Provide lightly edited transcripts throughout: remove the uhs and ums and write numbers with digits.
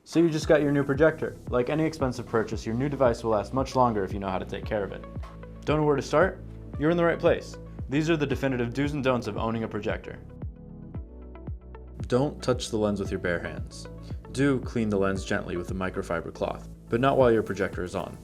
So you just got your new projector. Like any expensive purchase, your new device will last much longer if you know how to take care of it. Don't know where to start? You're in the right place. These are the definitive do's and don'ts of owning a projector. Don't touch the lens with your bare hands. Do clean the lens gently with a microfiber cloth, but not while your projector is on.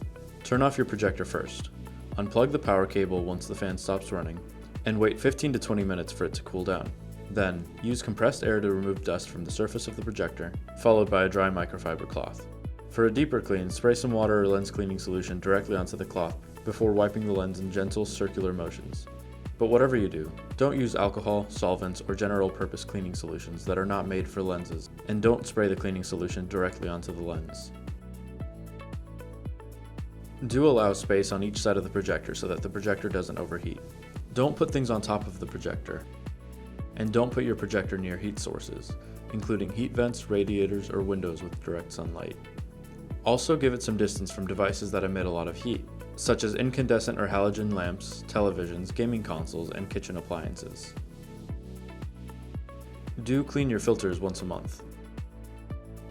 Turn off your projector first. Unplug the power cable once the fan stops running, and wait 15 to 20 minutes for it to cool down. Then, use compressed air to remove dust from the surface of the projector, followed by a dry microfiber cloth. For a deeper clean, spray some water or lens cleaning solution directly onto the cloth before wiping the lens in gentle circular motions. But whatever you do, don't use alcohol, solvents, or general purpose cleaning solutions that are not made for lenses, and don't spray the cleaning solution directly onto the lens. Do allow space on each side of the projector so that the projector doesn't overheat. Don't put things on top of the projector. And don't put your projector near heat sources, including heat vents, radiators, or windows with direct sunlight. Also give it some distance from devices that emit a lot of heat, such as incandescent or halogen lamps, televisions, gaming consoles, and kitchen appliances. Do clean your filters once a month.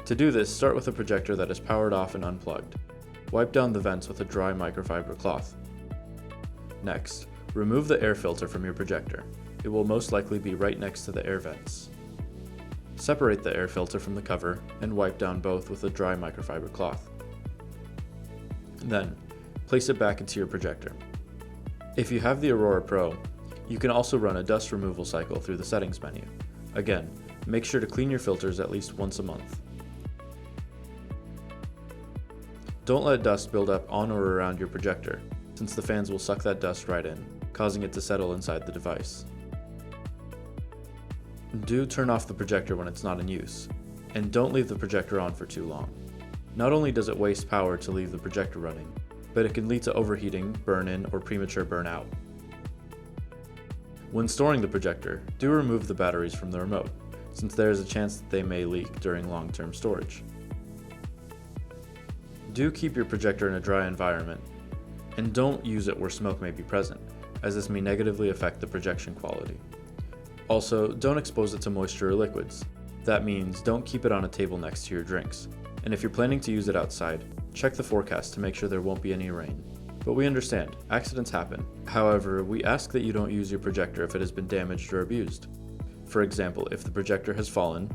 To do this, start with a projector that is powered off and unplugged. Wipe down the vents with a dry microfiber cloth. Next, remove the air filter from your projector. It will most likely be right next to the air vents. Separate the air filter from the cover and wipe down both with a dry microfiber cloth. Then, place it back into your projector. If you have the Aurora Pro, you can also run a dust removal cycle through the settings menu. Again, make sure to clean your filters at least once a month. Don't let dust build up on or around your projector, since the fans will suck that dust right in, causing it to settle inside the device. Do turn off the projector when it's not in use, and don't leave the projector on for too long. Not only does it waste power to leave the projector running, but it can lead to overheating, burn-in, or premature burnout. When storing the projector, do remove the batteries from the remote, since there is a chance that they may leak during long-term storage. Do keep your projector in a dry environment, and don't use it where smoke may be present, as this may negatively affect the projection quality. Also, don't expose it to moisture or liquids. That means don't keep it on a table next to your drinks. And if you're planning to use it outside, check the forecast to make sure there won't be any rain. But we understand, accidents happen. However, we ask that you don't use your projector if it has been damaged or abused. For example, if the projector has fallen,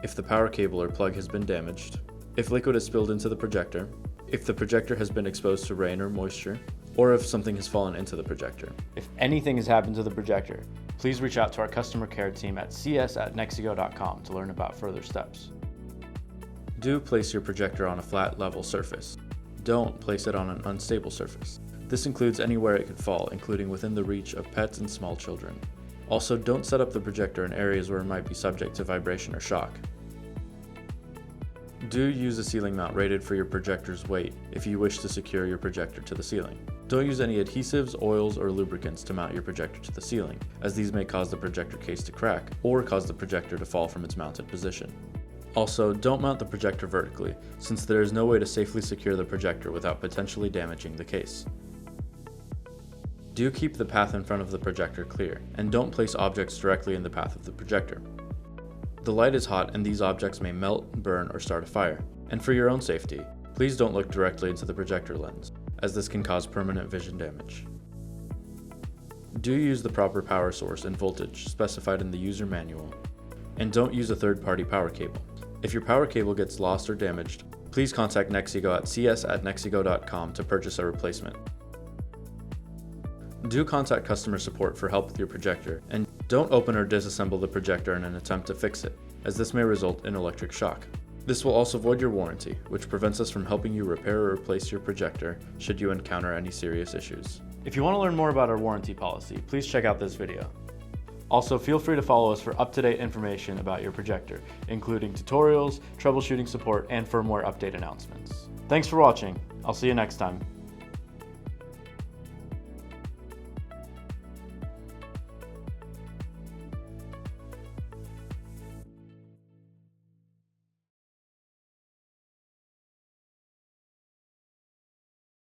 if the power cable or plug has been damaged, if liquid has spilled into the projector, if the projector has been exposed to rain or moisture, or if something has fallen into the projector. If anything has happened to the projector, please reach out to our customer care team at cs@nexigo.com to learn about further steps. Do place your projector on a flat, level surface. Don't place it on an unstable surface. This includes anywhere it could fall, including within the reach of pets and small children. Also, don't set up the projector in areas where it might be subject to vibration or shock. Do use a ceiling mount rated for your projector's weight if you wish to secure your projector to the ceiling. Don't use any adhesives, oils, or lubricants to mount your projector to the ceiling, as these may cause the projector case to crack or cause the projector to fall from its mounted position. Also, don't mount the projector vertically, since there is no way to safely secure the projector without potentially damaging the case. Do keep the path in front of the projector clear, and don't place objects directly in the path of the projector. The light is hot and these objects may melt, burn, or start a fire. And for your own safety, please don't look directly into the projector lens, as this can cause permanent vision damage. Do use the proper power source and voltage specified in the user manual, and don't use a third-party power cable. If your power cable gets lost or damaged, please contact NexiGo at cs@nexigo.com to purchase a replacement. Do contact customer support for help with your projector, and don't open or disassemble the projector in an attempt to fix it, as this may result in electric shock. This will also void your warranty, which prevents us from helping you repair or replace your projector should you encounter any serious issues. If you want to learn more about our warranty policy, please check out this video. Also, feel free to follow us for up-to-date information about your projector, including tutorials, troubleshooting support, and firmware update announcements. Thanks for watching. I'll see you next time.